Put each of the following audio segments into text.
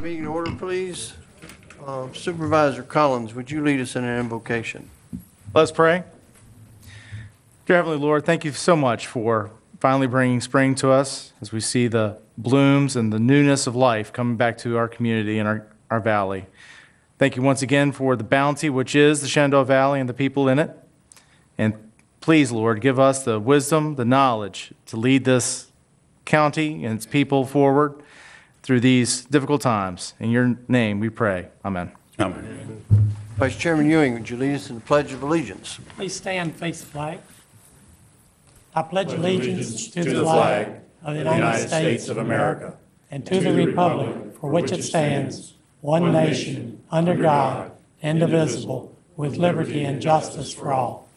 Meeting to order, please. Supervisor Collins, would you lead us in an invocation? Let's pray. Dear Heavenly Lord, thank you so much for finally bringing spring to us as we see the blooms and the newness of life coming back to our community and our valley. Thank you once again for the bounty which is the Shenandoah Valley and the people in it. And please, Lord, give us the wisdom, the knowledge to lead this county and its people forward through these difficult times. In your name we pray. Amen. Amen. Vice Chairman Ewing, would you lead us in the Pledge of Allegiance? Please stand and face the flag. I pledge allegiance to the flag of the United States of America and to the republic for which it stands, one nation, under God, indivisible, with liberty and justice for all.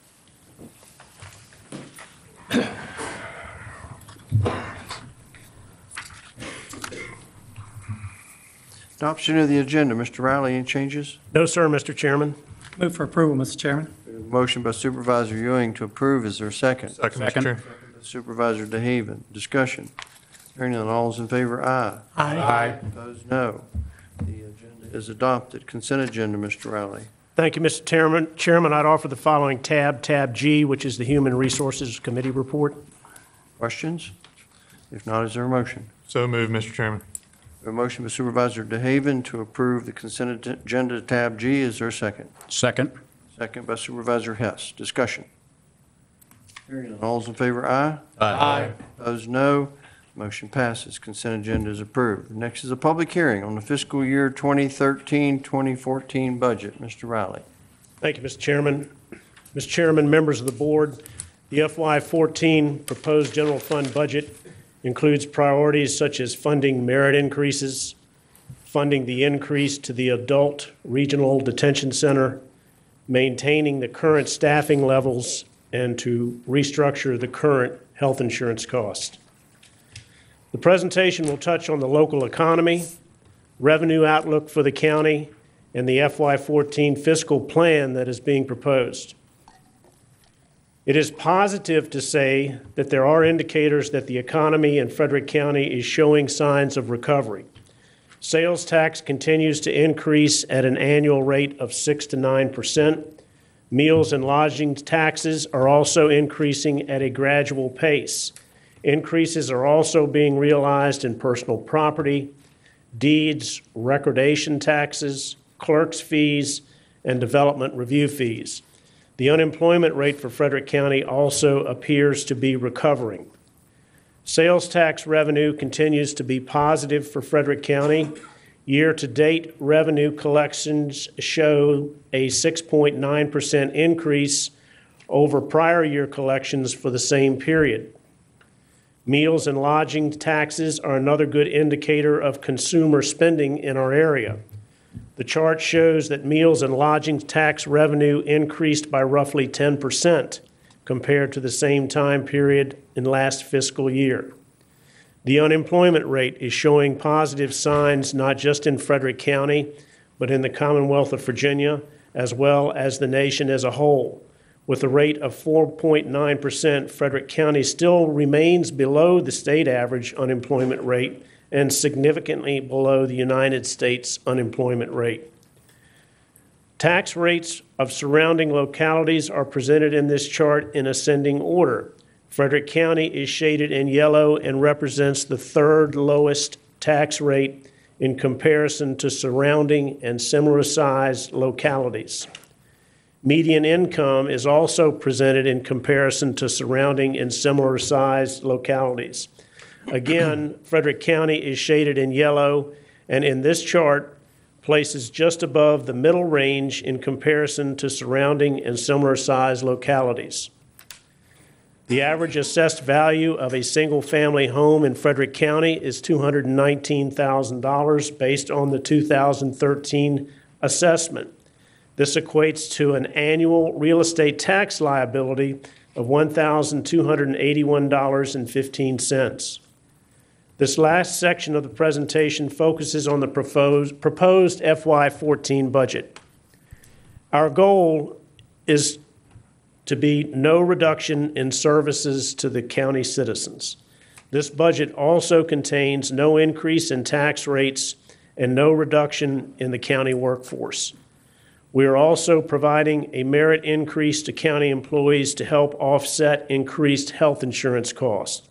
Adoption of the agenda. Mr. Riley, any changes? No, sir, Mr. Chairman. Move for approval, Mr. Chairman. Motion by Supervisor Ewing to approve. Is there a second? Second, Mr. Chair. Supervisor DeHaven. Discussion. Hearing none. All those in favor, aye. Aye. Opposed, no. The agenda is adopted. Consent agenda, Mr. Riley. Thank you, Mr. Chairman, I'd offer the following tab G, which is the Human Resources Committee report. Questions? If not, is there a motion? So moved, Mr. Chairman. A motion by Supervisor DeHaven to approve the consent agenda tab G. Is there a second? Second. Second by Supervisor Hess. Discussion. Hearing none. All those in favor, aye. Aye. Opposed, no. Motion passes. Consent agenda is approved. Next is a public hearing on the fiscal year 2013-2014 budget. Mr. Riley. Thank you, Mr. Chairman. Mr. Chairman, members of the board, the FY14 proposed general fund budget includes priorities such as funding merit increases, funding the increase to the adult regional detention center, maintaining the current staffing levels, and to restructure the current health insurance cost. The presentation will touch on the local economy, revenue outlook for the county, and the FY14 fiscal plan that is being proposed. It is positive to say that there are indicators that the economy in Frederick County is showing signs of recovery. Sales tax continues to increase at an annual rate of 6 to 9%. Meals and lodging taxes are also increasing at a gradual pace. Increases are also being realized in personal property, deeds, recordation taxes, clerk's fees, and development review fees. The unemployment rate for Frederick County also appears to be recovering. Sales tax revenue continues to be positive for Frederick County. Year-to-date revenue collections show a 6.9% increase over prior year collections for the same period. Meals and lodging taxes are another good indicator of consumer spending in our area. The chart shows that meals and lodging tax revenue increased by roughly 10% compared to the same time period in last fiscal year. The unemployment rate is showing positive signs not just in Frederick County, but in the Commonwealth of Virginia, as well as the nation as a whole. With a rate of 4.9%, Frederick County still remains below the state average unemployment rate and significantly below the United States unemployment rate. Tax rates of surrounding localities are presented in this chart in ascending order. Frederick County is shaded in yellow and represents the third lowest tax rate in comparison to surrounding and similar-sized localities. Median income is also presented in comparison to surrounding and similar-sized localities. Again, Frederick County is shaded in yellow, and in this chart, places just above the middle range in comparison to surrounding and similar-sized localities. The average assessed value of a single-family home in Frederick County is $219,000 based on the 2013 assessment. This equates to an annual real estate tax liability of $1,281.15. This last section of the presentation focuses on the proposed FY14 budget. Our goal is to be no reduction in services to the county citizens. This budget also contains no increase in tax rates and no reduction in the county workforce. We are also providing a merit increase to county employees to help offset increased health insurance costs.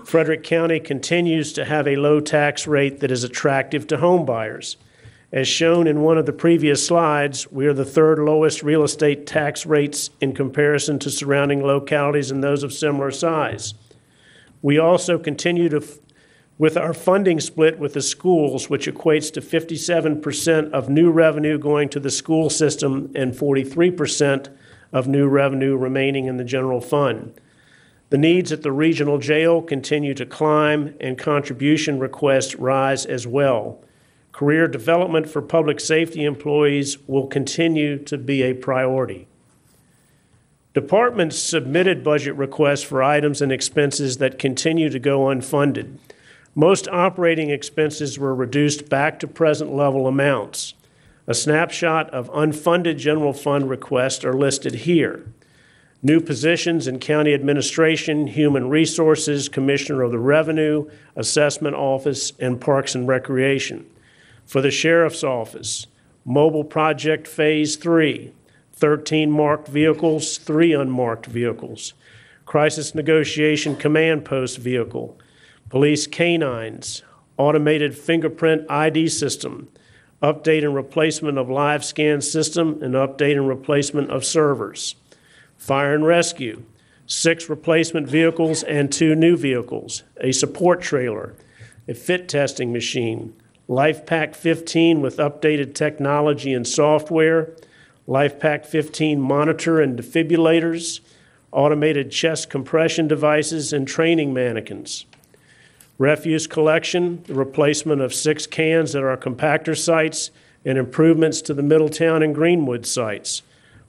Frederick County continues to have a low tax rate that is attractive to home buyers. As shown in one of the previous slides, we are the third lowest real estate tax rates in comparison to surrounding localities and those of similar size. We also continue with our funding split with the schools, which equates to 57% of new revenue going to the school system and 43% of new revenue remaining in the general fund. The needs at the regional jail continue to climb, and contribution requests rise as well. Career development for public safety employees will continue to be a priority. Departments submitted budget requests for items and expenses that continue to go unfunded. Most operating expenses were reduced back to present level amounts. A snapshot of unfunded general fund requests are listed here. New positions in county administration, human resources, commissioner of the revenue, assessment office, and parks and recreation. For the sheriff's office, mobile project phase 3, 13 marked vehicles, 3 unmarked vehicles. Crisis negotiation command post vehicle, police canines, automated fingerprint ID system, update and replacement of live scan system, and update and replacement of servers. Fire and rescue, 6 replacement vehicles and 2 new vehicles, a support trailer, a fit testing machine, LifePak 15 with updated technology and software, LifePak 15 monitor and defibrillators, automated chest compression devices, and training mannequins. Refuse collection, the replacement of 6 cans at our compactor sites, and improvements to the Middletown and Greenwood sites.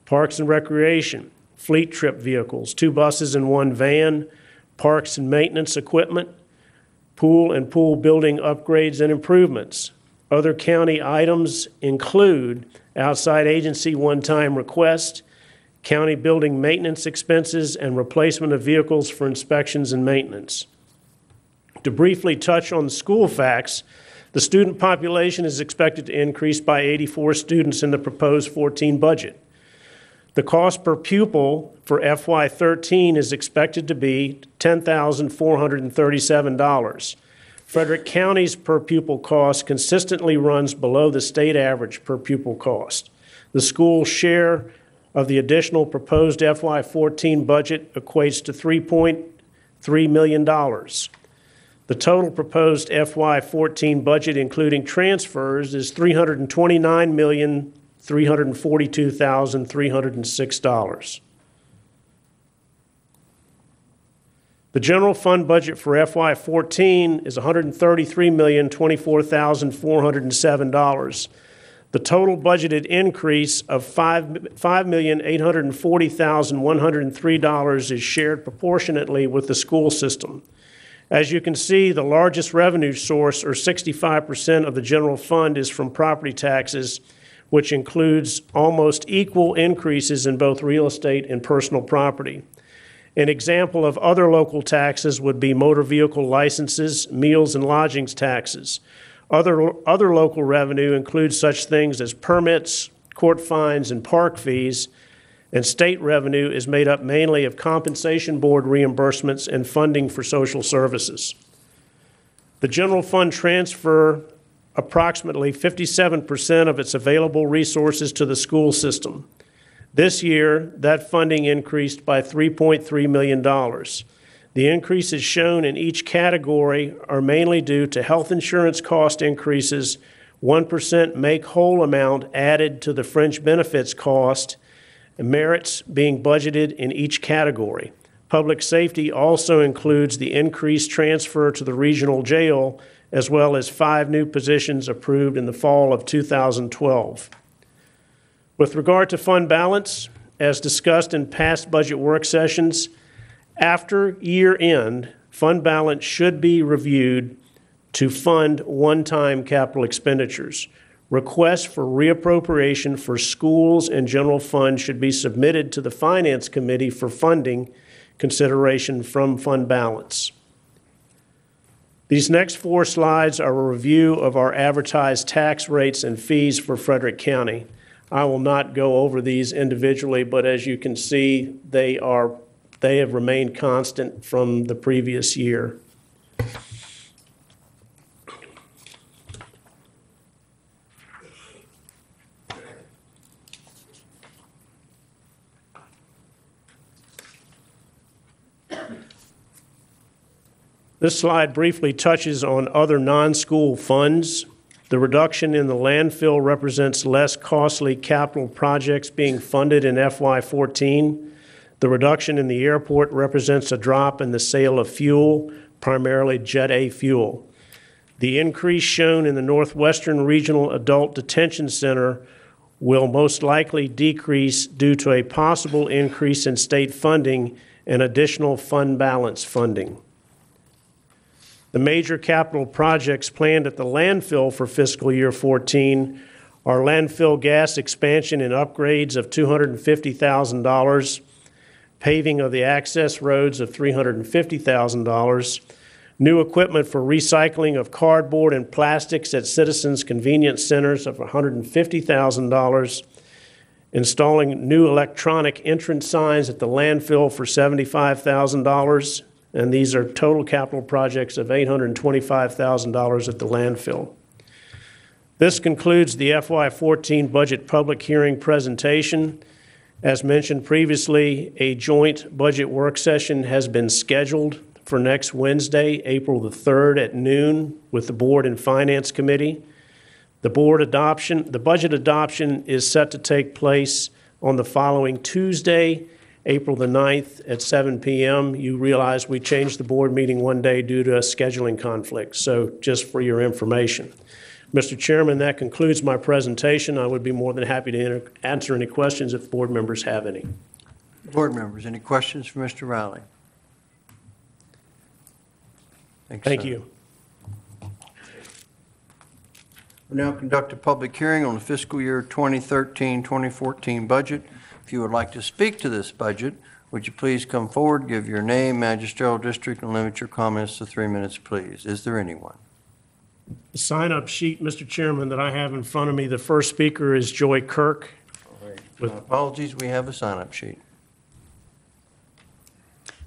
Parks and recreation, fleet trip vehicles, 2 buses and 1 van, parks and maintenance equipment, pool and pool building upgrades and improvements. Other county items include outside agency one-time request, county building maintenance expenses, and replacement of vehicles for inspections and maintenance. To briefly touch on the school facts, the student population is expected to increase by 84 students in the proposed 14 budget. The cost per pupil for FY13 is expected to be $10,437. Frederick County's per pupil cost consistently runs below the state average per pupil cost. The school's share of the additional proposed FY14 budget equates to $3.3 million. The total proposed FY14 budget, including transfers, is $329,342,306. The general fund budget for FY14 is $133,024,407. The total budgeted increase of $5,840,103 is shared proportionately with the school system. As you can see, the largest revenue source, or 65% of the general fund, is from property taxes, which includes almost equal increases in both real estate and personal property. An example of other local taxes would be motor vehicle licenses, meals and lodgings taxes. Other local revenue includes such things as permits, court fines, and park fees, and state revenue is made up mainly of compensation board reimbursements and funding for social services. The general fund transfer approximately 57% of its available resources to the school system. This year, that funding increased by $3.3 million. The increases shown in each category are mainly due to health insurance cost increases, 1% make-whole amount added to the fringe benefits cost, and merits being budgeted in each category. Public safety also includes the increased transfer to the regional jail, as well as 5 new positions approved in the fall of 2012. With regard to fund balance, as discussed in past budget work sessions, after year end, fund balance should be reviewed to fund one-time capital expenditures. Requests for reappropriation for schools and general fund should be submitted to the Finance Committee for funding consideration from fund balance. These next 4 slides are a review of our advertised tax rates and fees for Frederick County. I will not go over these individually, but as you can see, they have remained constant from the previous year. This slide briefly touches on other non-school funds. The reduction in the landfill represents less costly capital projects being funded in FY14. The reduction in the airport represents a drop in the sale of fuel, primarily Jet A fuel. The increase shown in the Northwestern Regional Adult Detention Center will most likely decrease due to a possible increase in state funding and additional fund balance funding. The major capital projects planned at the landfill for fiscal year 14 are landfill gas expansion and upgrades of $250,000, paving of the access roads of $350,000, new equipment for recycling of cardboard and plastics at citizens' convenience centers of $150,000, installing new electronic entrance signs at the landfill for $75,000, and these are total capital projects of $825,000 at the landfill. This concludes the FY14 budget public hearing presentation. As mentioned previously, a joint budget work session has been scheduled for next Wednesday, April the 3rd at noon with the Board and Finance Committee. The budget adoption is set to take place on the following Tuesday, April the 9th at 7 p.m. You realize we changed the board meeting one day due to a scheduling conflict, so just for your information. Mr. Chairman, that concludes my presentation. I would be more than happy to answer any questions if board members have any. Board members, any questions for Mr. Riley? Thank you. We'll now conduct a public hearing on the fiscal year 2013-2014 budget. If you would like to speak to this budget, would you please come forward, give your name, magisterial district, and limit your comments to 3 minutes, please. Is there anyone? The sign-up sheet, Mr. Chairman, that I have in front of me, the first speaker is Joy Kirk. My apologies, we have a sign-up sheet.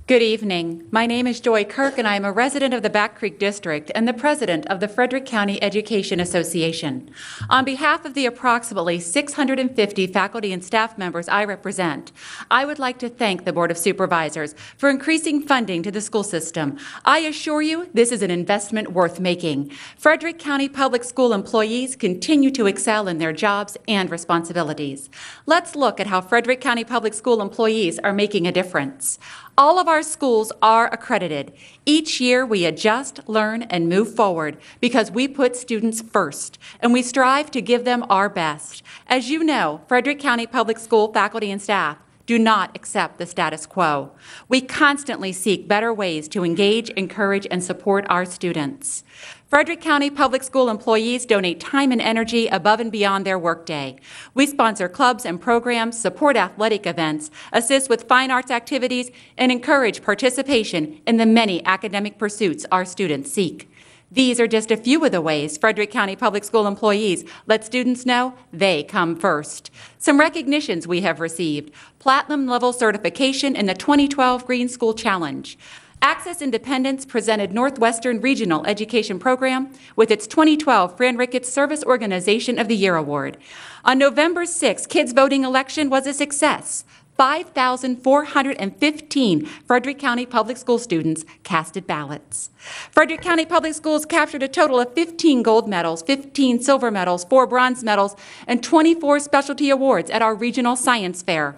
Good evening. My name is Joy Kirk, and I am a resident of the Back Creek District and the president of the Frederick County Education Association. On behalf of the approximately 650 faculty and staff members I represent, I would like to thank the Board of Supervisors for increasing funding to the school system. I assure you this is an investment worth making. Frederick County Public School employees continue to excel in their jobs and responsibilities. Let's look at how Frederick County Public School employees are making a difference. All of our schools are accredited. Each year we adjust, learn, and move forward because we put students first, and we strive to give them our best. As you know, Frederick County Public School faculty and staff do not accept the status quo. We constantly seek better ways to engage, encourage, and support our students. Frederick County Public School employees donate time and energy above and beyond their workday. We sponsor clubs and programs, support athletic events, assist with fine arts activities, and encourage participation in the many academic pursuits our students seek. These are just a few of the ways Frederick County Public School employees let students know they come first. Some recognitions we have received: Platinum level certification in the 2012 Green School Challenge. Access Independence presented Northwestern Regional Education Program with its 2012 Fran Ricketts Service Organization of the Year Award. On November 6, Kids Voting Election was a success. 5,415 Frederick County Public School students casted ballots. Frederick County Public Schools captured a total of 15 gold medals, 15 silver medals, 4 bronze medals, and 24 specialty awards at our regional science fair.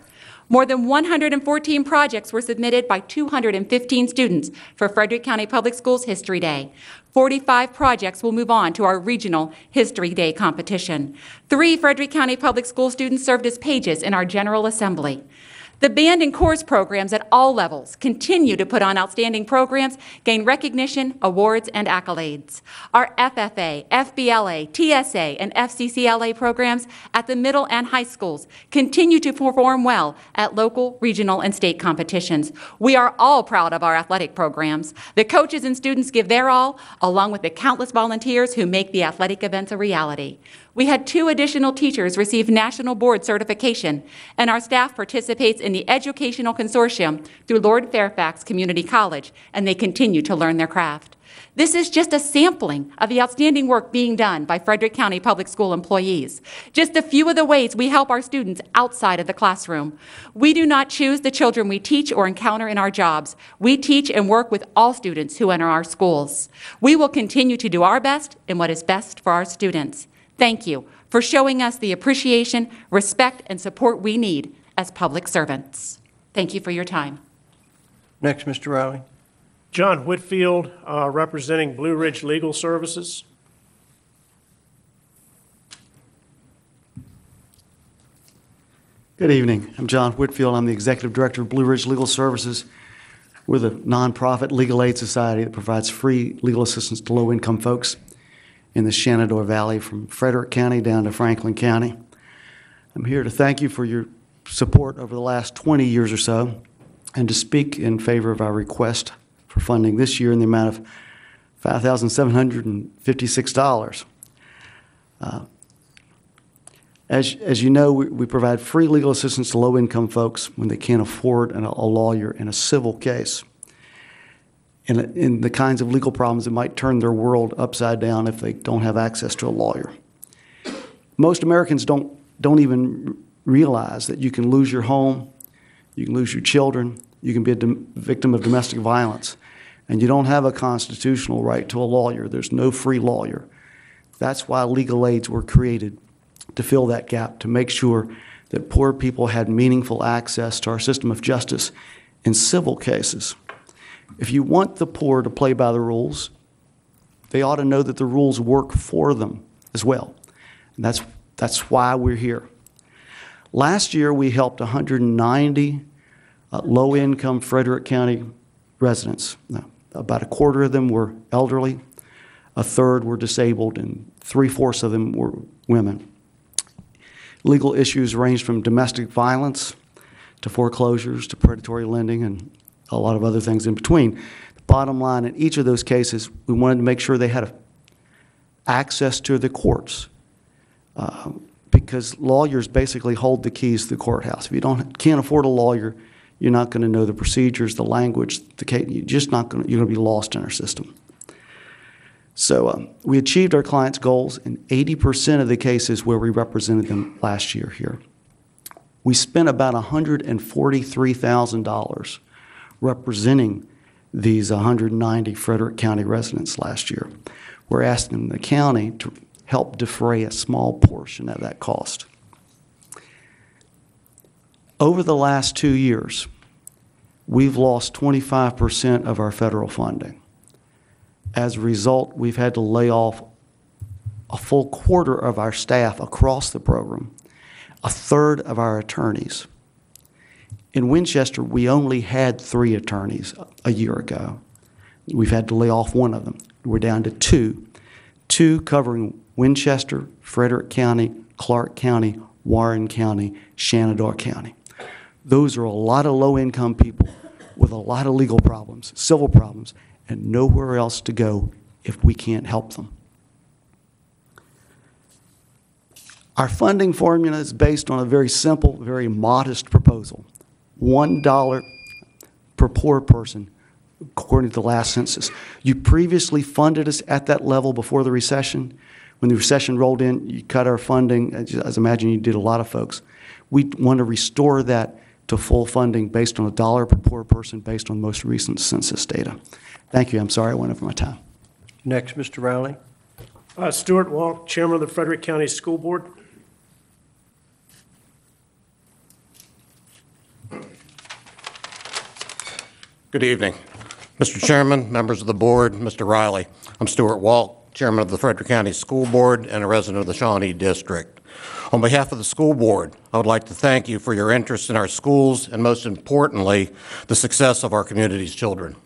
More than 114 projects were submitted by 215 students for Frederick County Public Schools History Day. 45 projects will move on to our regional History Day competition. 3 Frederick County Public School students served as pages in our General Assembly. The band and chorus programs at all levels continue to put on outstanding programs, gain recognition, awards, and accolades. Our FFA, FBLA, TSA, and FCCLA programs at the middle and high schools continue to perform well at local, regional, and state competitions. We are all proud of our athletic programs. The coaches and students give their all, along with the countless volunteers who make the athletic events a reality. We had 2 additional teachers receive national board certification, and our staff participates in the educational consortium through Lord Fairfax Community College, and they continue to learn their craft. This is just a sampling of the outstanding work being done by Frederick County Public School employees. Just a few of the ways we help our students outside of the classroom. We do not choose the children we teach or encounter in our jobs. We teach and work with all students who enter our schools. We will continue to do our best in what is best for our students. Thank you for showing us the appreciation, respect, and support we need as public servants. Thank you for your time. Next, Mr. Riley. John Whitfield, representing Blue Ridge Legal Services. Good evening. I'm John Whitfield. I'm the Executive Director of Blue Ridge Legal Services. We're the nonprofit legal aid society that provides free legal assistance to low-income folks in the Shenandoah Valley from Frederick County down to Franklin County. I'm here to thank you for your support over the last 20 years or so and to speak in favor of our request for funding this year in the amount of $5,756. As you know, we provide free legal assistance to low-income folks when they can't afford a lawyer in a civil case. In the kinds of legal problems that might turn their world upside down if they don't have access to a lawyer. Most Americans don't even realize that you can lose your home, you can lose your children, you can be a victim of domestic violence, and you don't have a constitutional right to a lawyer. There's no free lawyer. That's why legal aids were created, to fill that gap, to make sure that poor people had meaningful access to our system of justice in civil cases. If you want the poor to play by the rules, they ought to know that the rules work for them as well. And that's why we're here. Last year, we helped 190 low-income Frederick County residents. Now, about a quarter of them were elderly, a third were disabled, and 3/4 of them were women. Legal issues ranged from domestic violence to foreclosures to predatory lending and a lot of other things in between. The bottom line, in each of those cases, we wanted to make sure they had access to the courts because lawyers basically hold the keys to the courthouse. If you can't afford a lawyer, you're not going to know the procedures, the language, the case. You're going to be lost in our system. So we achieved our clients' goals in 80% of the cases where we represented them last year here. We spent about $143,000 representing these 190 Frederick County residents last year. We're asking the county to help defray a small portion of that cost. Over the last 2 years, we've lost 25% of our federal funding. As a result, we've had to lay off a full quarter of our staff across the program, a third of our attorneys. In Winchester, we only had 3 attorneys a year ago. We've had to lay off one of them. We're down to 2 covering Winchester, Frederick County, Clark County, Warren County, Shenandoah County. Those are a lot of low-income people with a lot of legal problems, civil problems, and nowhere else to go if we can't help them. Our funding formula is based on a very simple, very modest proposal. $1 per poor person, according to the last census. You previously funded us at that level before the recession. When the recession rolled in, you cut our funding, as I imagine you did a lot of folks. We want to restore that to full funding based on $1 per poor person based on the most recent census data. Thank you. I'm sorry I went over my time. Next, Mr. Riley. Stuart Walk, Chairman of the Frederick County School Board. Good evening. Mr. Chairman, members of the board, Mr. Riley. I'm Stuart Walk, Chairman of the Frederick County School Board and a resident of the Shawnee District. On behalf of the school board, I would like to thank you for your interest in our schools and, most importantly, the success of our community's children.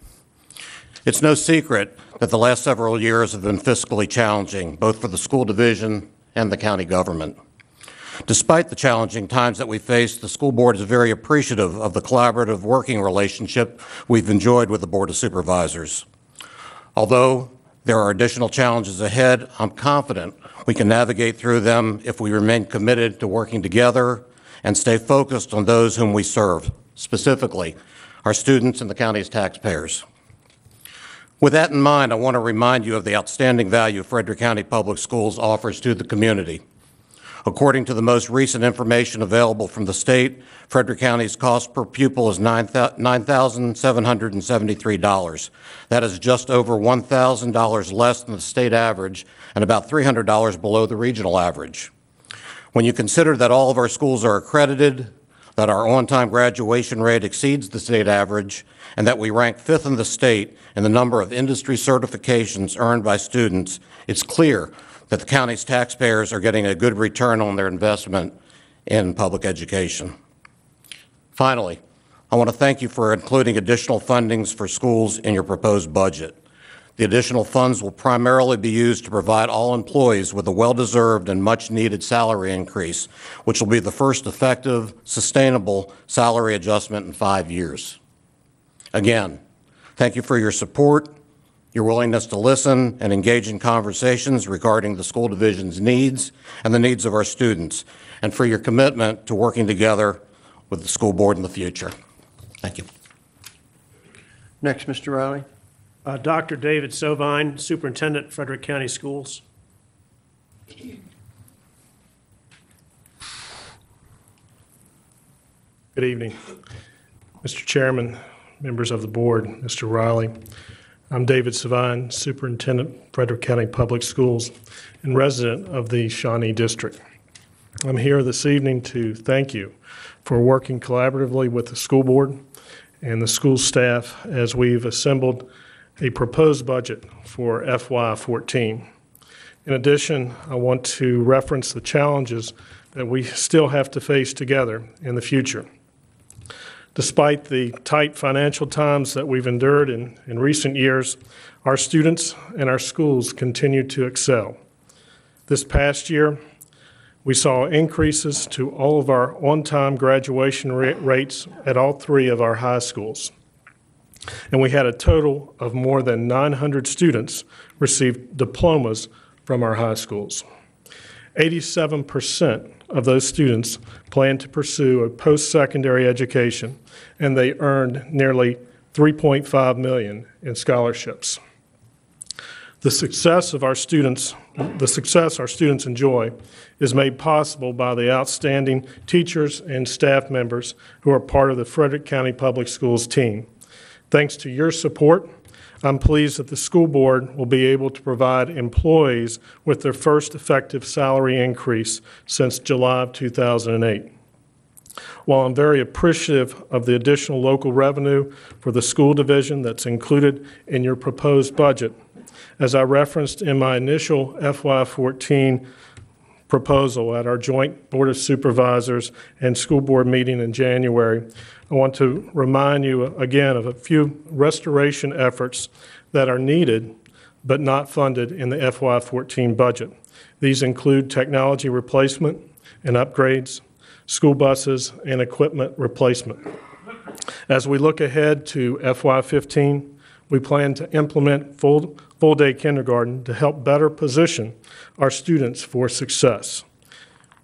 It's no secret that the last several years have been fiscally challenging, both for the school division and the county government. Despite the challenging times that we face, the school board is very appreciative of the collaborative working relationship we've enjoyed with the Board of Supervisors. Although there are additional challenges ahead, I'm confident we can navigate through them if we remain committed to working together and stay focused on those whom we serve, specifically our students and the county's taxpayers. With that in mind, I want to remind you of the outstanding value Frederick County Public Schools offers to the community. According to the most recent information available from the state, Frederick County's cost per pupil is $9,773. That is just over $1,000 less than the state average and about $300 below the regional average. When you consider that all of our schools are accredited, that our on-time graduation rate exceeds the state average, and that we rank 5th in the state in the number of industry certifications earned by students, it's clear that the county's taxpayers are getting a good return on their investment in public education. Finally, I want to thank you for including additional fundings for schools in your proposed budget. The additional funds will primarily be used to provide all employees with a well-deserved and much-needed salary increase, which will be the first effective, sustainable salary adjustment in 5 years. Again, thank you for your support, your willingness to listen and engage in conversations regarding the school division's needs and the needs of our students, and for your commitment to working together with the school board in the future. Thank you. Next, Mr. Riley. Dr. David Sovine, Superintendent, Frederick County Schools. Good evening. Mr. Chairman, members of the board, Mr. Riley. I'm David Sovine, Superintendent, Frederick County Public Schools, and resident of the Shawnee District. I'm here this evening to thank you for working collaboratively with the school board and the school staff as we've assembled a proposed budget for FY14. In addition, I want to reference the challenges that we still have to face together in the future. Despite the tight financial times that we've endured in recent years, our students and our schools continue to excel. This past year, we saw increases to all of our on-time graduation rates at all 3 of our high schools. And we had a total of more than 900 students receive diplomas from our high schools. 87% of those students plan to pursue a post-secondary education, and they earned nearly $3.5 million in scholarships. The success our students enjoy is made possible by the outstanding teachers and staff members who are part of the Frederick County Public Schools team. Thanks to your support, I'm pleased that the school board will be able to provide employees with their first effective salary increase since July of 2008. While I'm very appreciative of the additional local revenue for the school division that's included in your proposed budget, as I referenced in my initial FY14 proposal at our joint Board of Supervisors and school board meeting in January, I want to remind you again of a few restoration efforts that are needed but not funded in the FY14 budget. These include technology replacement and upgrades, school buses, and equipment replacement. As we look ahead to FY15, we plan to implement full-day kindergarten to help better position our students for success.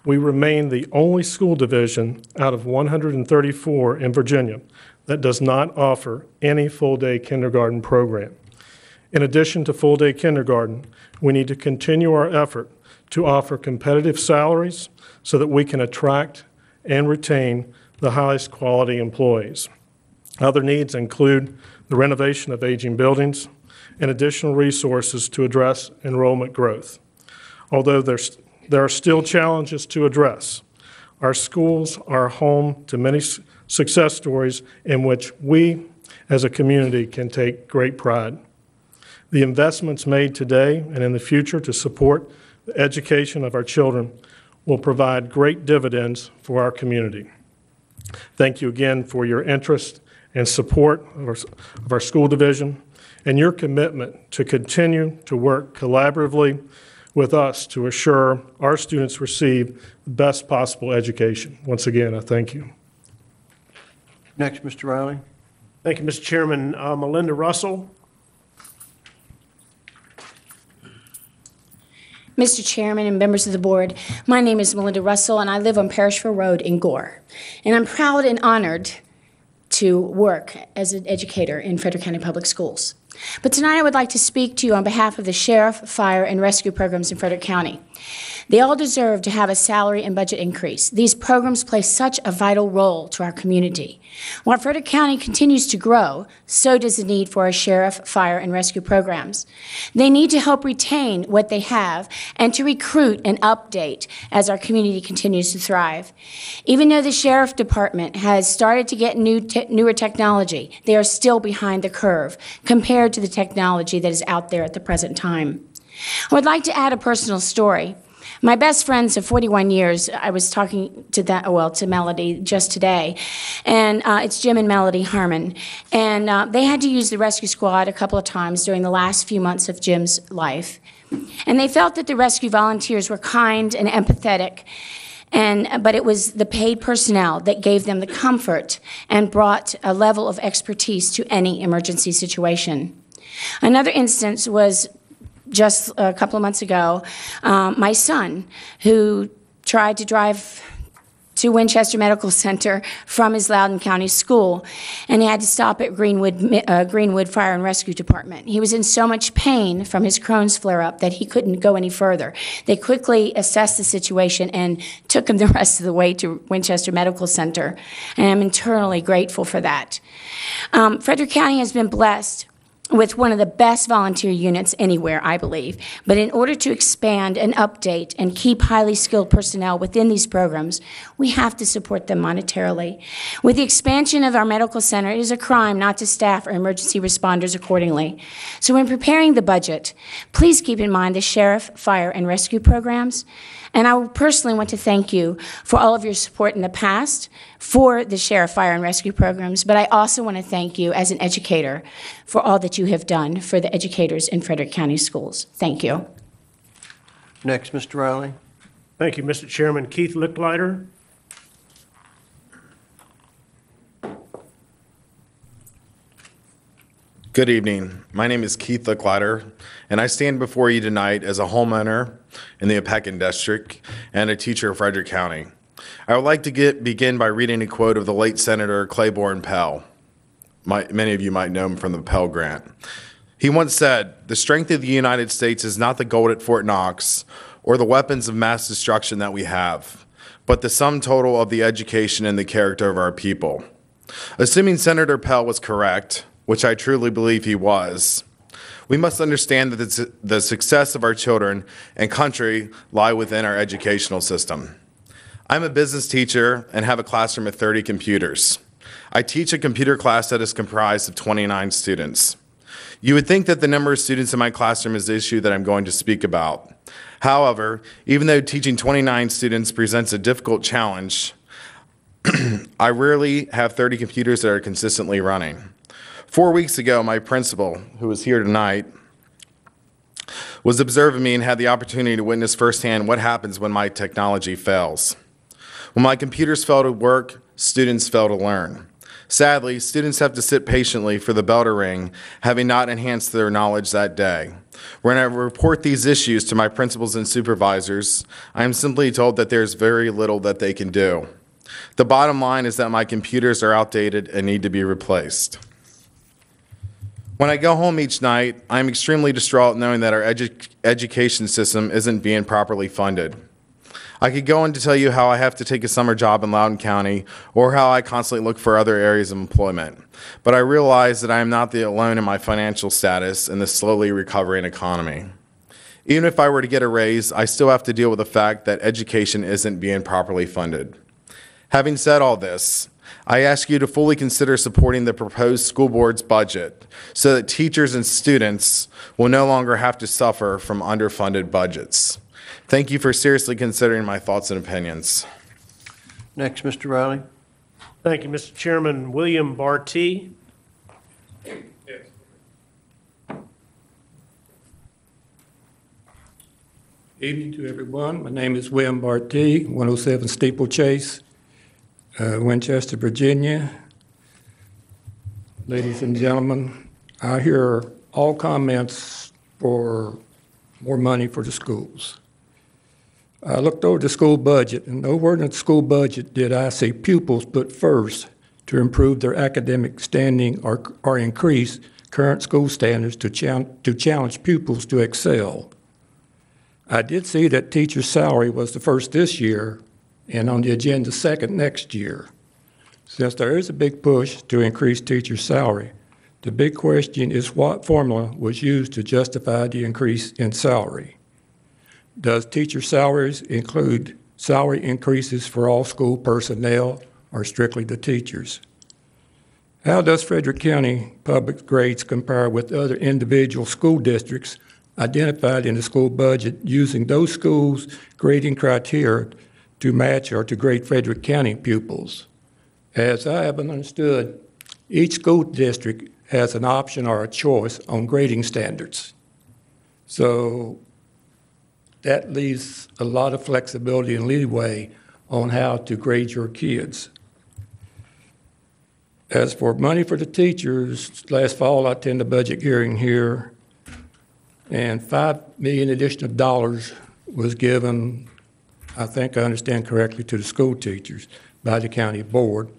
We remain the only school division out of 134 in Virginia that does not offer any full-day kindergarten program. In addition to full-day kindergarten, we need to continue our effort to offer competitive salaries so that we can attract and retain the highest quality employees. Other needs include the renovation of aging buildings and additional resources to address enrollment growth. Although there are still challenges to address, our schools are home to many success stories in which we as a community can take great pride. The investments made today and in the future to support the education of our children will provide great dividends for our community. Thank you again for your interest and support of our school division and your commitment to continue to work collaboratively with us to assure our students receive the best possible education. Once again, I thank you. Next, Mr. Riley. Thank you, Mr. Chairman. Melinda Russell. Mr. Chairman and members of the board, my name is Melinda Russell, and I live on Parishville Road in Gore. And I'm proud and honored to work as an educator in Frederick County Public Schools. But tonight I would like to speak to you on behalf of the Sheriff, Fire, and Rescue programs in Frederick County. They all deserve to have a salary and budget increase. These programs play such a vital role to our community. While Frederick County continues to grow, so does the need for our Sheriff, Fire, and Rescue programs. They need to help retain what they have and to recruit and update as our community continues to thrive. Even though the Sheriff Department has started to get newer technology, they are still behind the curve compared to the technology that is out there at the present time. I would like to add a personal story. My best friends of 41 years, I was talking to Melody just today, and it's Jim and Melody Harmon. And they had to use the rescue squad a couple of times during the last few months of Jim's life. And they felt that the rescue volunteers were kind and empathetic, but it was the paid personnel that gave them the comfort and brought a level of expertise to any emergency situation. Another instance was just a couple of months ago, my son, who tried to drive to Winchester Medical Center from his Loudoun County school, and he had to stop at Greenwood Fire and Rescue Department. He was in so much pain from his Crohn's flare-up that he couldn't go any further. They quickly assessed the situation and took him the rest of the way to Winchester Medical Center, and I'm eternally grateful for that. Frederick County has been blessed with one of the best volunteer units anywhere, I believe. But in order to expand and update and keep highly skilled personnel within these programs, we have to support them monetarily. With the expansion of our medical center, it is a crime not to staff our emergency responders accordingly. So when preparing the budget, please keep in mind the Sheriff, Fire, and Rescue programs. And I personally want to thank you for all of your support in the past for the Sheriff, Fire, and Rescue programs, but I also want to thank you as an educator for all that you have done for the educators in Frederick County Schools. Thank you. Next, Mr. Riley. Thank you, Mr. Chairman. Keith Licklider. Good evening. My name is Keith Licklider, and I stand before you tonight as a homeowner in the Apechan District and a teacher of Frederick County. I would like to begin by reading a quote of the late Senator Claiborne Pell. Many of you might know him from the Pell Grant. He once said, "The strength of the United States is not the gold at Fort Knox or the weapons of mass destruction that we have, but the sum total of the education and the character of our people." Assuming Senator Pell was correct, which I truly believe he was, we must understand that the success of our children and country lie within our educational system. I'm a business teacher and have a classroom of 30 computers. I teach a computer class that is comprised of 29 students. You would think that the number of students in my classroom is the issue that I'm going to speak about. However, even though teaching 29 students presents a difficult challenge, I rarely have 30 computers that are consistently running. 4 weeks ago, my principal, who is here tonight, was observing me and had the opportunity to witness firsthand what happens when my technology fails. When my computers fail to work, students fail to learn. Sadly, students have to sit patiently for the bell to ring, having not enhanced their knowledge that day. When I report these issues to my principals and supervisors, I am simply told that there's very little that they can do. The bottom line is that my computers are outdated and need to be replaced. When I go home each night, I'm extremely distraught knowing that our education system isn't being properly funded. I could go on to tell you how I have to take a summer job in Loudoun County or how I constantly look for other areas of employment. But I realize that I am not the alone in my financial status in the slowly recovering economy. Even if I were to get a raise, I still have to deal with the fact that education isn't being properly funded. Having said all this, I ask you to fully consider supporting the proposed school board's budget so that teachers and students will no longer have to suffer from underfunded budgets. Thank you for seriously considering my thoughts and opinions. Next, Mr. Riley. Thank you, Mr. Chairman. William Barty. Evening to everyone. My name is William Barty, 107 Steeplechase, Winchester, Virginia. Ladies and gentlemen, I hear all comments for more money for the schools. I looked over the school budget, and nowhere in the school budget did I see pupils put first to improve their academic standing or increase current school standards to challenge pupils to excel. I did see that teacher's salary was the first this year and on the agenda second next year. Since there is a big push to increase teacher's salary, the big question is what formula was used to justify the increase in salary. Does teacher salaries include salary increases for all school personnel or strictly the teachers? How does Frederick County public grades compare with other individual school districts identified in the school budget using those schools' grading criteria to match or to grade Frederick County pupils? As I have understood, each school district has an option or a choice on grading standards. So that leaves a lot of flexibility and leeway on how to grade your kids. As for money for the teachers, last fall I attended a budget hearing here, and $5 million additional dollars was given, I think I understand correctly, to the school teachers by the county board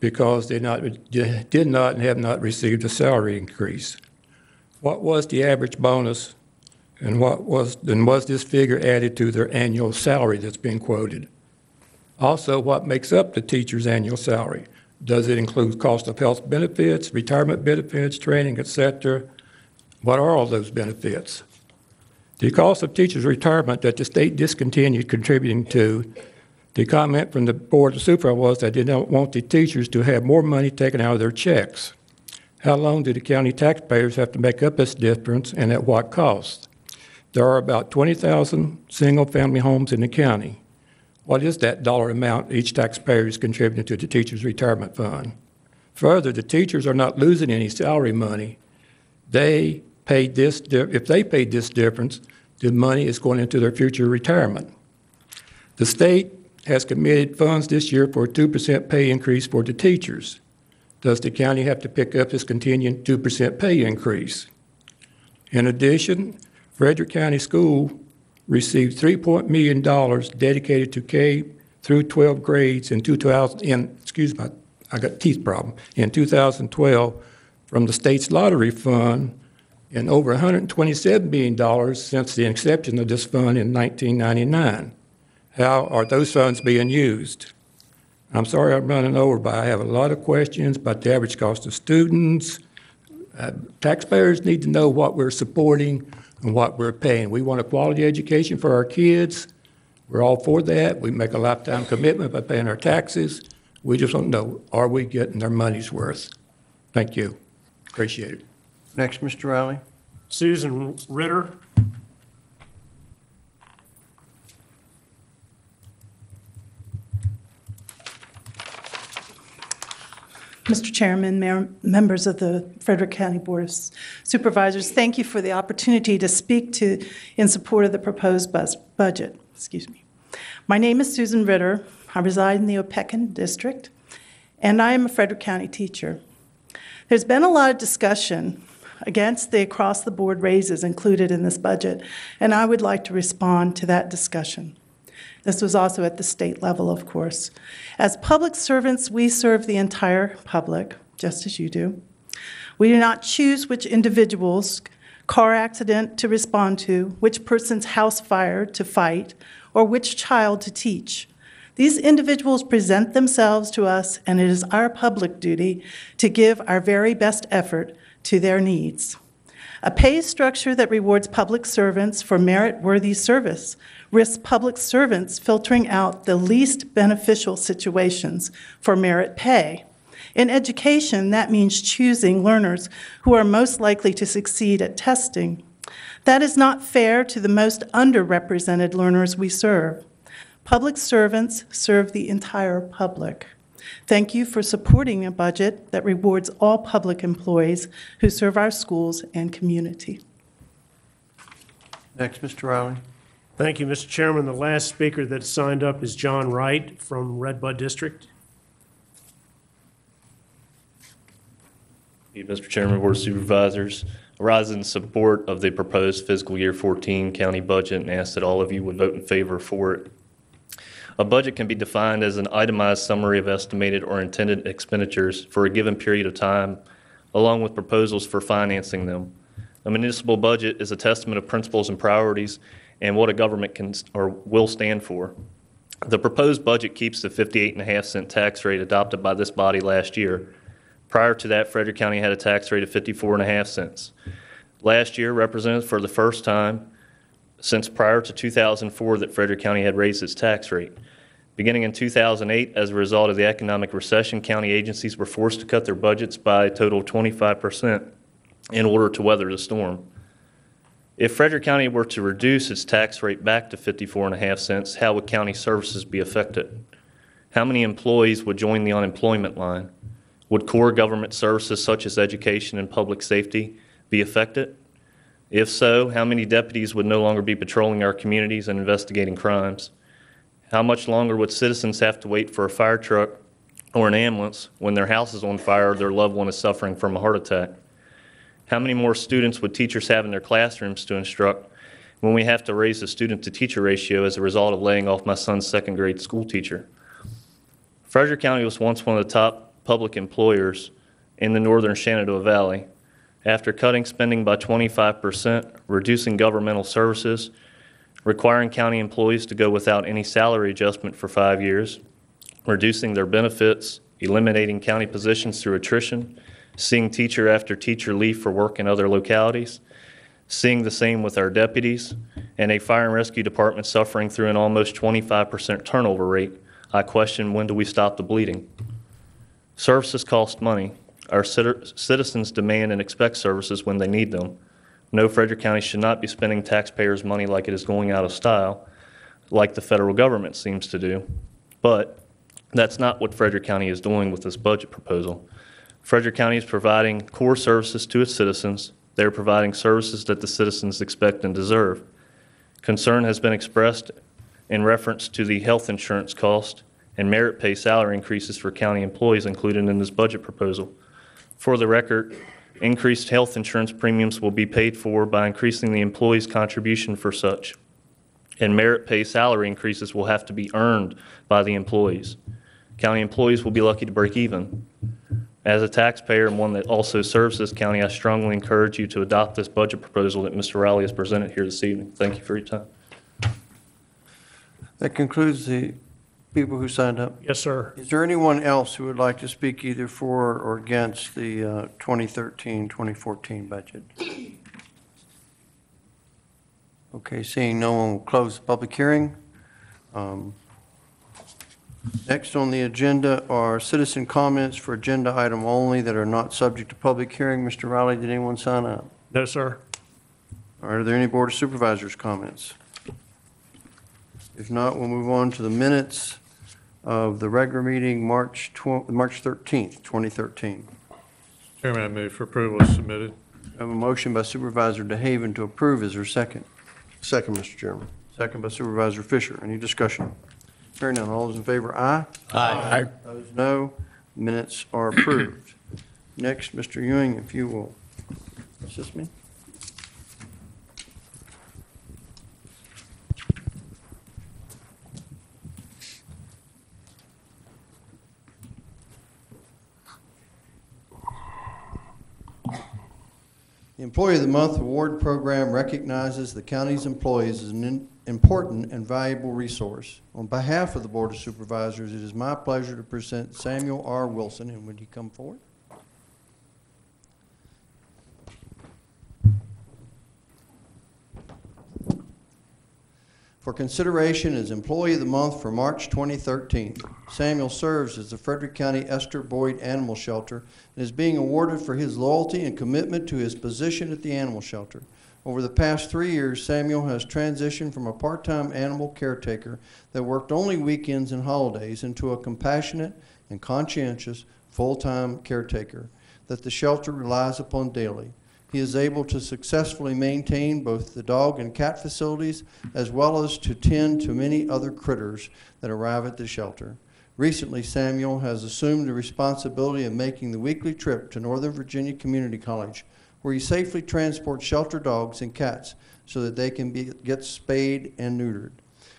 because they did not and have not received a salary increase. What was the average bonus, and was this figure added to their annual salary that's being quoted? Also, what makes up the teacher's annual salary? Does it include cost of health benefits, retirement benefits, training, etc.? What are all those benefits? The cost of teachers' retirement that the state discontinued contributing to, the comment from the Board of Supervisors was that they don't want the teachers to have more money taken out of their checks. How long do the county taxpayers have to make up this difference, and at what cost? There are about 20,000 single-family homes in the county. What is that dollar amount each taxpayer is contributing to the teachers' retirement fund? Further, the teachers are not losing any salary money. If they paid this difference, the money is going into their future retirement. The state has committed funds this year for a 2% pay increase for the teachers. Does the county have to pick up this continuing 2% pay increase? In addition, Frederick County School received $3 million dedicated to K through 12 grades in 2012 from the state's lottery fund, and over $127 million since the inception of this fund in 1999. How are those funds being used? I'm sorry I'm running over, but I have a lot of questions about the average cost of students. Taxpayers need to know what we're supporting and what we're paying. We want a quality education for our kids. We're all for that. We make a lifetime commitment by paying our taxes. We just don't know, are we getting our money's worth? Thank you. Appreciate it. Next, Mr. Riley. Susan Ritter. Mr. Chairman, members of the Frederick County Board of Supervisors, thank you for the opportunity to speak in support of the proposed budget. Excuse me. My name is Susan Ritter. I reside in the Opequon District, and I am a Frederick County teacher. There's been a lot of discussion against the across-the-board raises included in this budget, and I would like to respond to that discussion. This was also at the state level, of course. As public servants, we serve the entire public, just as you do. We do not choose which individual's car accident to respond to, which person's house fire to fight, or which child to teach. These individuals present themselves to us, and it is our public duty to give our very best effort to their needs. A pay structure that rewards public servants for merit-worthy service risks public servants filtering out the least beneficial situations for merit pay. In education, that means choosing learners who are most likely to succeed at testing That is not fair to the most underrepresented learners we serve. Public servants serve the entire public. Thank you for supporting a budget that rewards all public employees who serve our schools and community. Next, Mr. Riley. Thank you, Mr. Chairman. The last speaker that signed up is John Wright from Red Bud District. Mr. Chairman, Board of Supervisors, I rise in support of the proposed fiscal year 14 county budget and ask that all of you would vote in favor for it. A budget can be defined as an itemized summary of estimated or intended expenditures for a given period of time, along with proposals for financing them. A municipal budget is a testament of principles and priorities and what a government can or will stand for. The proposed budget keeps the 58.5-cent tax rate adopted by this body last year. Prior to that, Frederick County had a tax rate of 54.5 cents. Last year represented for the first time since prior to 2004 that Frederick County had raised its tax rate. Beginning in 2008, as a result of the economic recession, county agencies were forced to cut their budgets by a total of 25% in order to weather the storm. If Frederick County were to reduce its tax rate back to 54.5 cents, how would county services be affected? How many employees would join the unemployment line? Would core government services such as education and public safety be affected? If so, how many deputies would no longer be patrolling our communities and investigating crimes? How much longer would citizens have to wait for a fire truck or an ambulance when their house is on fire or their loved one is suffering from a heart attack? How many more students would teachers have in their classrooms to instruct when we have to raise the student-to-teacher ratio as a result of laying off my son's second-grade school teacher? Frederick County was once one of the top public employers in the northern Shenandoah Valley. After cutting spending by 25%, reducing governmental services, requiring county employees to go without any salary adjustment for 5 years, reducing their benefits, eliminating county positions through attrition, seeing teacher after teacher leave for work in other localities, seeing the same with our deputies, and a fire and rescue department suffering through an almost 25% turnover rate, I question, when do we stop the bleeding? Services cost money. Our citizens demand and expect services when they need them. No, Frederick County should not be spending taxpayers' money like it is going out of style, like the federal government seems to do. But that's not what Frederick County is doing with this budget proposal. Frederick County is providing core services to its citizens. They're providing services that the citizens expect and deserve. Concern has been expressed in reference to the health insurance cost and merit pay salary increases for county employees included in this budget proposal. For the record, increased health insurance premiums will be paid for by increasing the employee's contribution for such, and merit pay salary increases will have to be earned by the employees. County employees will be lucky to break even. As a taxpayer and one that also serves this county, I strongly encourage you to adopt this budget proposal that Mr. Riley has presented here this evening. Thank you for your time. That concludes the people who signed up. Yes, sir. Is there anyone else who would like to speak either for or against the 2013-2014 budget? Okay, seeing no one, will close the public hearing. Next on the agenda are citizen comments for agenda item only that are not subject to public hearing. Mr. Riley, did anyone sign up? No, sir. Are there any Board of Supervisors comments? If not, we'll move on to the minutes of the regular meeting March 13th, 2013. Chairman, I move for approval as submitted. I have a motion by Supervisor DeHaven to approve. Is there a second? Second, Mr. Chairman. Second by Supervisor Fisher. Any discussion? Hearing none. All those in favor, aye. Aye. Those no. Minutes are approved. Next, Mr. Ewing, if you will assist me. The Employee of the Month Award Program recognizes the county's employees as an important and valuable resource. On behalf of the Board of Supervisors, it is my pleasure to present Samuel R. Wilson, and would you come forward? For consideration as Employee of the Month for March 2013. Samuel serves as the Frederick County Esther Boyd Animal Shelter and is being awarded for his loyalty and commitment to his position at the animal shelter. Over the past 3 years, Samuel has transitioned from a part-time animal caretaker that worked only weekends and holidays into a compassionate and conscientious full-time caretaker that the shelter relies upon daily. He is able to successfully maintain both the dog and cat facilities as well as to tend to many other critters that arrive at the shelter. Recently, Samuel has assumed the responsibility of making the weekly trip to Northern Virginia Community College, where he safely transports shelter dogs and cats so that they can get spayed and neutered.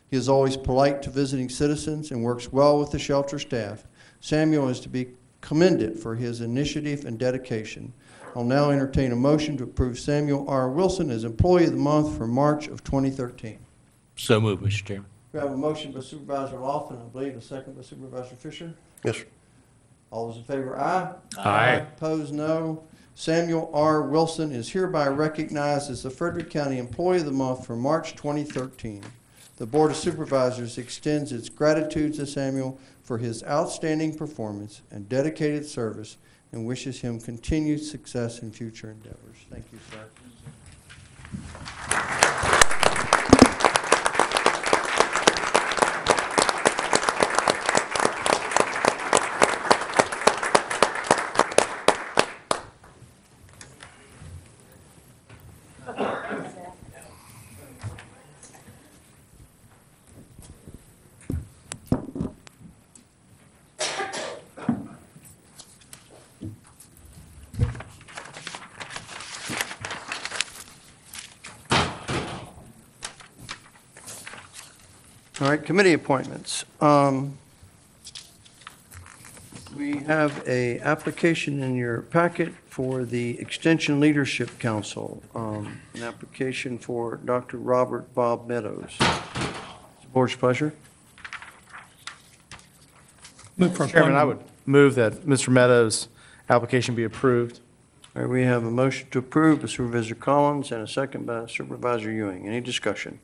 He is always polite to visiting citizens and works well with the shelter staff. Samuel is to be commended for his initiative and dedication. I'll now entertain a motion to approve Samuel R. Wilson as Employee of the Month for March of 2013. So moved, Mr. Chairman. We have a motion by Supervisor Lofton, I believe, a second by Supervisor Fisher. Yes, sir. All those in favor, aye. Aye. Opposed, no. Samuel R. Wilson is hereby recognized as the Frederick County Employee of the Month for March 2013. The Board of Supervisors extends its gratitude to Samuel for his outstanding performance and dedicated service and wishes him continued success in future endeavors. Thank you, sir. All right, committee appointments. We have a application in your packet for the Extension Leadership Council, an application for Dr. Robert Bob Meadows. It's the board's pleasure. Chairman, I would move that Mr. Meadows' application be approved. All right, we have a motion to approve by Supervisor Collins and a second by Supervisor Ewing. Any discussion?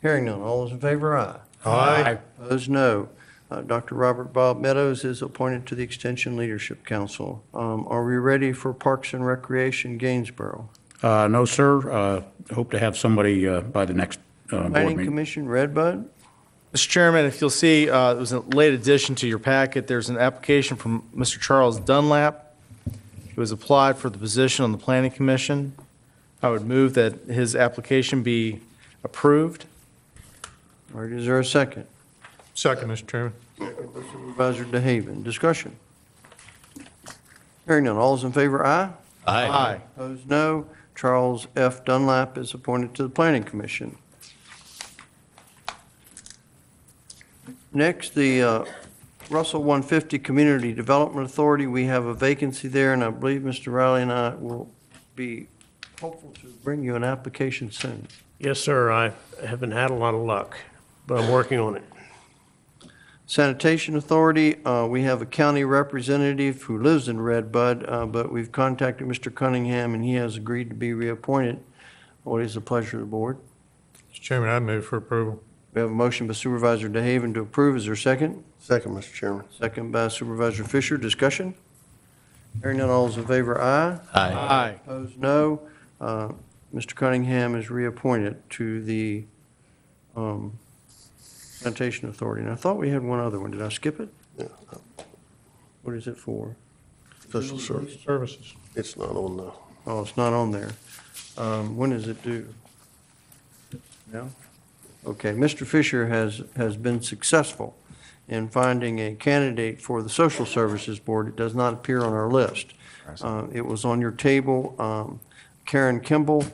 Hearing none. All those in favor, aye. Aye. Opposed, no. Dr. Robert Bob Meadows is appointed to the Extension Leadership Council. Are we ready for Parks and Recreation Gainsborough? No, sir. Hope to have somebody by the next board Planning meeting. Commission, Redbud? Mr. Chairman, if you'll see, it was a late addition to your packet. There's an application from Mr. Charles Dunlap, who has applied for the position on the Planning Commission. I would move that his application be approved. All right, is there a second? Second, Mr. Chairman. Second by Supervisor DeHaven. Discussion? Hearing none. All those in favor, aye. Aye. Opposed, no. Charles F. Dunlap is appointed to the Planning Commission. Next, the Russell 150 Community Development Authority. We have a vacancy there, and I believe Mr. Riley and I will be hopeful to bring you an application soon. Yes, sir. I haven't had a lot of luck, but I'm working on it. Sanitation Authority, we have a county representative who lives in Redbud, but we've contacted Mr. Cunningham, and he has agreed to be reappointed. What is the pleasure of the board? Mr. Chairman, I move for approval. We have a motion by Supervisor DeHaven to approve. Is there a second? second, Mr. Chairman. Second by Supervisor Fisher. Discussion? Hearing none, all those in favor, aye. Aye. Opposed, no. Mr. Cunningham is reappointed to the Sanitation Authority. And I thought we had one other one. Did I skip it? Yeah. What is it for? Social service. Services. It's not on the, Oh, it's not on there. When is it due? No? Okay, Mr. Fisher has been successful in finding a candidate for the Social Services Board. It does not appear on our list. It was on your table. Karen Kimball,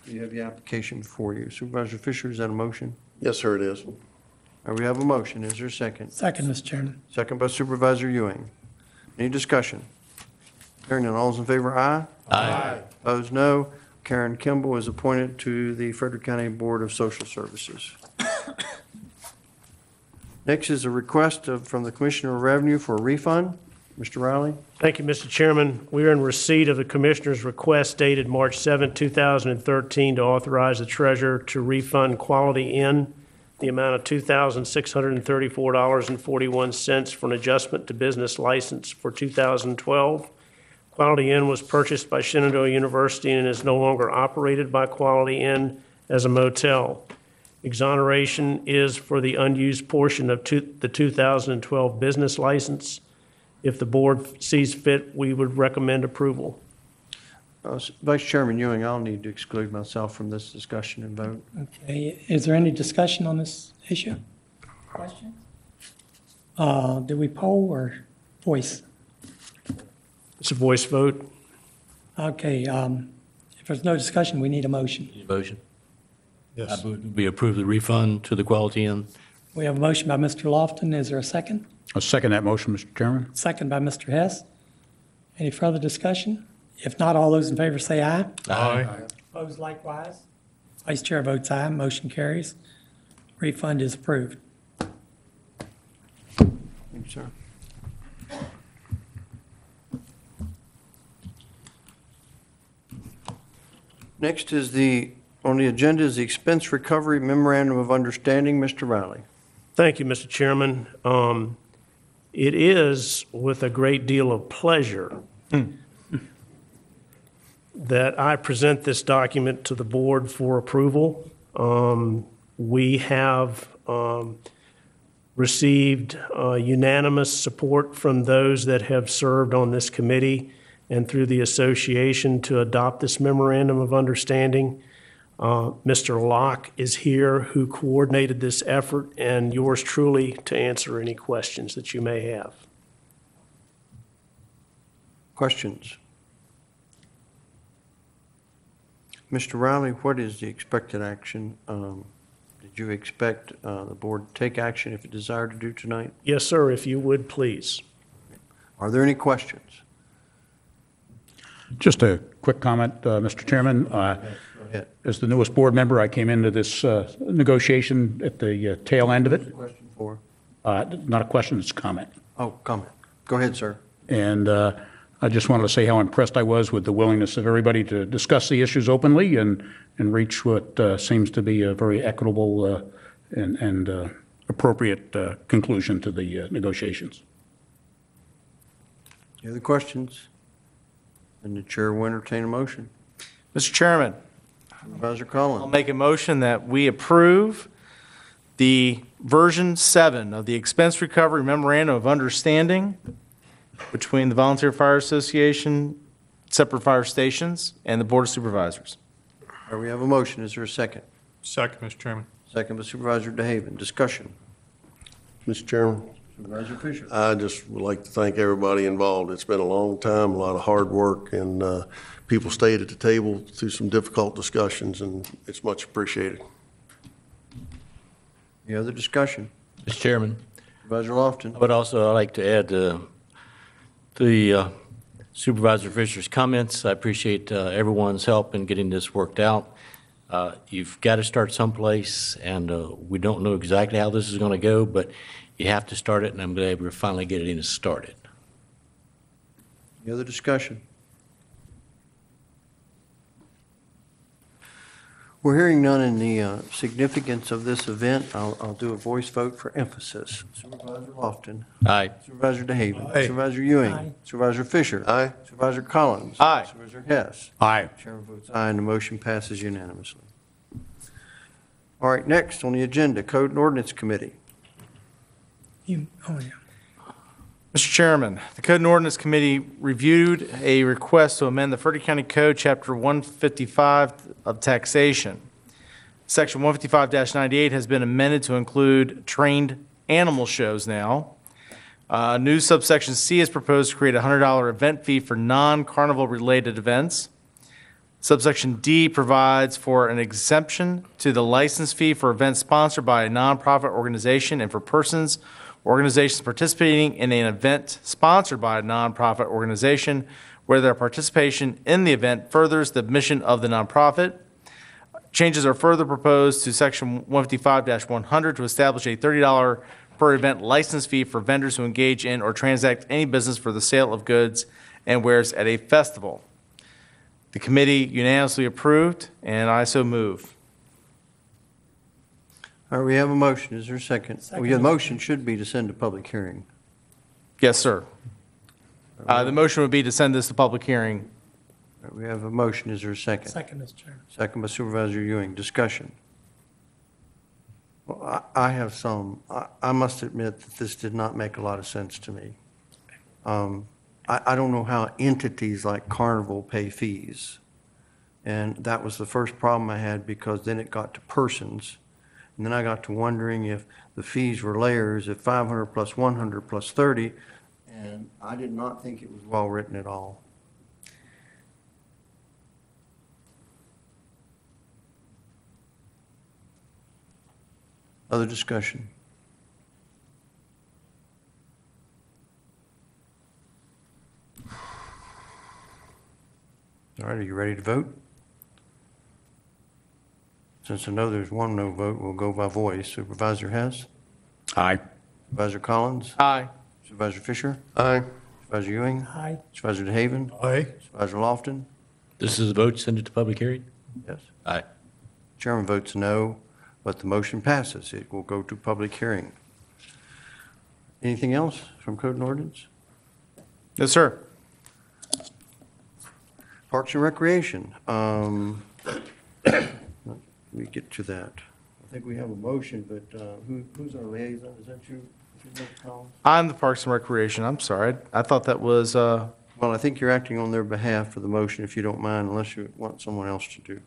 you have the application before you. Supervisor Fisher, is that a motion? yes, sir, it is. All right, we have a motion. Is there a second? Second, Mr. Chairman. Second by Supervisor Ewing. Any discussion? Hearing none, all those in favor, aye. Aye. Opposed, no. Karen Kimball is appointed to the Frederick County Board of Social Services. Next is a request from the Commissioner of Revenue for a refund. Mr. Riley? Thank you, Mr. Chairman. We are in receipt of the Commissioner's request dated March 7, 2013, to authorize the Treasurer to refund Quality Inn the amount of $2,634.41 for an adjustment to business license for 2012. Quality Inn was purchased by Shenandoah University and is no longer operated by Quality Inn as a motel. Exoneration is for the unused portion of the 2012 business license. If the board sees fit, we would recommend approval. Vice Chairman Ewing, I'll need to exclude myself from this discussion and vote. Okay, is there any discussion on this issue? Questions? Did we poll or voice? It's a voice vote. Okay, if there's no discussion, we need a motion. Motion. Yes. I move we approve the refund to the Quality Inn. We have a motion by Mr. Lofton. Is there a second? I'll second that motion, Mr. Chairman. Second by Mr. Hess. Any further discussion? If not, all those in favor say aye. Aye. Opposed likewise. Vice Chair votes aye. Motion carries. Refund is approved. Thank you, sir. Next is on the agenda is the Expense Recovery Memorandum of Understanding. Mr. Riley. Thank you, Mr. Chairman. It is with a great deal of pleasure that I present this document to the board for approval. We have received unanimous support from those that have served on this committee and through the association to adopt this memorandum of understanding. Mr. Locke is here, who coordinated this effort, and yours truly to answer any questions that you may have. Questions? Mr. Riley, what is the expected action? Did you expect the board to take action if it desired to do tonight? Yes, sir, if you would, please. Are there any questions? Just a quick comment, Mr. Chairman. As the newest board member, I came into this negotiation at the tail end of it. Question for? Not a question, it's a comment. Oh, comment. Go ahead, sir. And I just wanted to say how impressed I was with the willingness of everybody to discuss the issues openly and reach what seems to be a very equitable and appropriate conclusion to the negotiations. Any other questions? And the chair will entertain a motion. Mr. Chairman, Supervisor Collins. I'll make a motion that we approve the version 7 of the Expense Recovery Memorandum of Understanding between the Volunteer Fire Association, separate fire stations, and the Board of Supervisors. All right, we have a motion. Is there a second? Second, Mr. Chairman. Second by Supervisor DeHaven. Discussion. Mr. Chairman, Supervisor Fisher. I just would like to thank everybody involved. It's been a long time, a lot of hard work, and people stayed at the table through some difficult discussions, and it's much appreciated. Any other discussion? Mr. Chairman, Supervisor Lofton. I would also like to add the Supervisor Fisher's comments. I appreciate everyone's help in getting this worked out. You've got to start someplace, and we don't know exactly how this is going to go, but you have to start it, and I'm glad we're finally getting it started. Any other discussion? We're hearing none in the significance of this event. I'll do a voice vote for emphasis. Supervisor Lofton. Aye. Supervisor DeHaven. Aye. Supervisor Ewing. Aye. Supervisor Fisher. Aye. Supervisor Collins. Aye. Supervisor Hess. Aye. Chairman votes aye, and the motion passes unanimously. All right, next on the agenda, Code and Ordinance Committee. Oh, yeah. Mr. Chairman, the Code and Ordinance Committee reviewed a request to amend the Frederick County Code, Chapter 155 of Taxation. Section 155-98 has been amended to include trained animal shows now. New subsection C is proposed to create a $100 event fee for non-carnival related events. Subsection D provides for an exemption to the license fee for events sponsored by a nonprofit organization and for persons organizations participating in an event sponsored by a nonprofit organization where their participation in the event furthers the mission of the nonprofit. Changes are further proposed to Section 155-100 to establish a $30 per event license fee for vendors who engage in or transact any business for the sale of goods and wares at a festival. The committee unanimously approved, and I so move. All right, we have a motion. Is there a second? Second. Well, your motion should be to send to public hearing. Yes, sir. The motion would be to send this to public hearing. We have a motion. Is there a second? Second, Mr. Chairman. Second by Supervisor Ewing. Discussion. Well, I have some, I must admit that this did not make a lot of sense to me. I don't know how entities like Carnival pay fees. And that was the first problem I had, because then it got to persons. And then I got to wondering if the fees were layers, if 500 plus 100 plus 30. And I did not think it was well written at all. Other discussion? All right, are you ready to vote? Since I know there's one no vote, we'll go by voice. Supervisor Hess? Aye. Supervisor Collins? Aye. Supervisor Fisher? Aye. Supervisor Ewing? Aye. Supervisor DeHaven? Aye. Supervisor Lofton? This is a vote, send it to public hearing? Yes. Aye. Chairman votes no, but the motion passes. It will go to public hearing. Anything else from Code and Ordinance? Yes, sir. Parks and Recreation. Let me get to that. I think we have a motion, but who's our liaison? Is that you, Mr. Collins? I'm the Parks and Recreation. I'm sorry. I thought that was, Well, I think you're acting on their behalf for the motion, if you don't mind, unless you want someone else to do.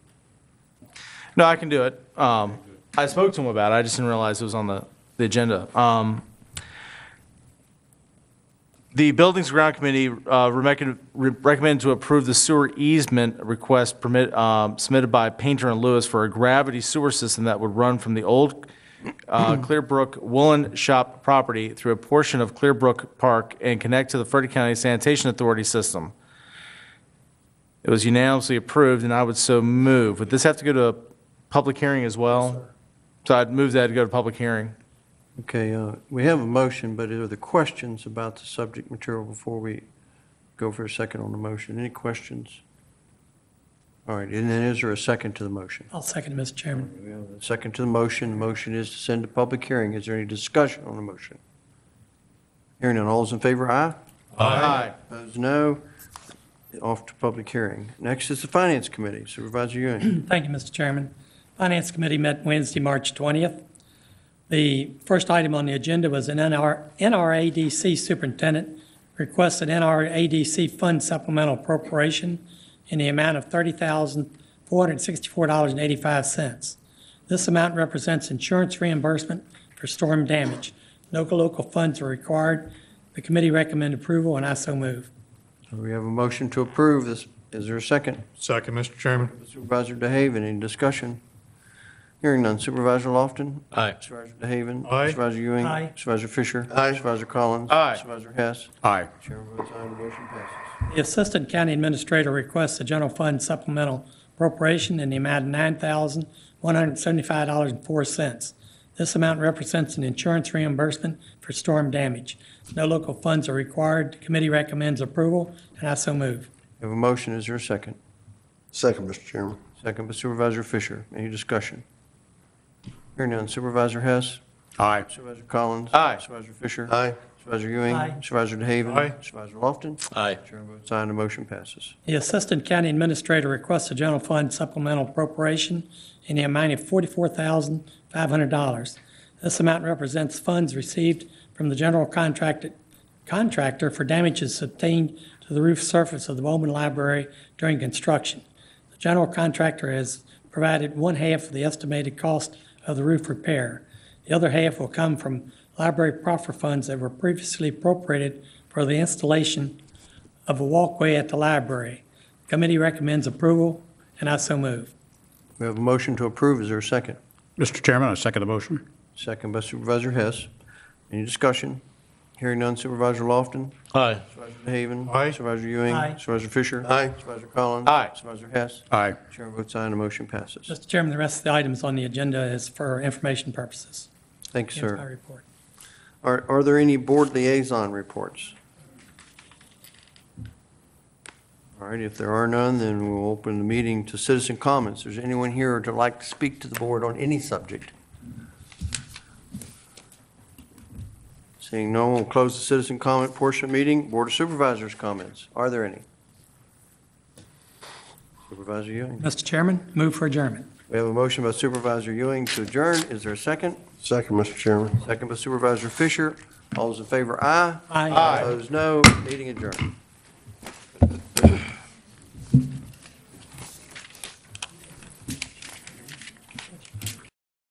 no, I can do it. I spoke to him about it. I just didn't realize it was on the agenda. The Buildings and Ground Committee recommended to approve the sewer easement request submitted by Painter and Lewis for a gravity sewer system that would run from the old Clearbrook Woolen Shop property through a portion of Clearbrook Park and connect to the Frederick County Sanitation Authority system. It was unanimously approved, and I would so move. Would this have to go to a public hearing as well? So I'd move that to go to public hearing. Okay, we have a motion, but are there questions about the subject material before we go for a second on the motion? Any questions? All right, and then is there a second to the motion? I'll second, Mr. Chairman. We have a second to the motion. The motion is to send to public hearing. Is there any discussion on the motion? Hearing none, all those in favor, aye? Aye. Opposed, no. Off to public hearing. Next is the Finance Committee. Supervisor Ewing. Thank you, Mr. Chairman. Finance Committee met Wednesday, March 20th. The first item on the agenda was an NRADC superintendent requested NRADC fund supplemental appropriation in the amount of $30,464.85. This amount represents insurance reimbursement for storm damage. No local funds are required. The committee recommend approval, and I so move. We have a motion to approve this. Is there a second? Second, Mr. Chairman. Supervisor DeHaven, any discussion? Hearing none. Supervisor Lofton? Aye. Supervisor DeHaven? Aye. Supervisor Ewing? Aye. Supervisor Fisher? Aye. Supervisor Collins? Aye. Supervisor Hess? Aye. Chair votes aye, the motion passes. The Assistant County Administrator requests a general fund supplemental appropriation in the amount of $9,175.04. This amount represents an insurance reimbursement for storm damage. No local funds are required. The committee recommends approval, and I so move. We have a motion. Is there a second? Second, Mr. Chairman. Second by Supervisor Fisher. Any discussion? Hearing none. Supervisor Hess? Aye. Supervisor Collins? Aye. Supervisor Fisher? Aye. Supervisor Ewing? Aye. Supervisor DeHaven? Aye. Supervisor Lofton? Aye. Chair votes aye, and the motion passes. The Assistant County Administrator requests a general fund supplemental appropriation in the amount of $44,500. This amount represents funds received from the general contractor for damages sustained to the roof surface of the Bowman Library during construction. The general contractor has provided one half of the estimated cost of the roof repair. The other half will come from library proffer funds that were previously appropriated for the installation of a walkway at the library. The committee recommends approval, and I so move. We have a motion to approve. Is there a second? Mr. Chairman, I second the motion. Second by Supervisor Hess. Any discussion? Hearing none. Supervisor Lofton? Aye. Supervisor DeHaven? Aye. Supervisor Ewing? Aye. Supervisor Fisher? Aye. Supervisor Collins? Aye. Supervisor Hess? Aye. Chair votes aye, and the motion passes. Mr. Chairman, the rest of the items on the agenda is for information purposes. Thank you, Here's my sir. report. Are there any board liaison reports? All right, if there are none, then we'll open the meeting to citizen comments. Is there anyone here who'd like to speak to the board on any subject? Seeing no one, we'll close the citizen comment portion of the meeting. Board of Supervisors comments. Are there any? Supervisor Ewing. Mr. Chairman, move for adjournment. We have a motion by Supervisor Ewing to adjourn. Is there a second? Second, Mr. Chairman. Second by Supervisor Fisher. All those in favor, aye. Aye. Opposed, no. Meeting adjourned.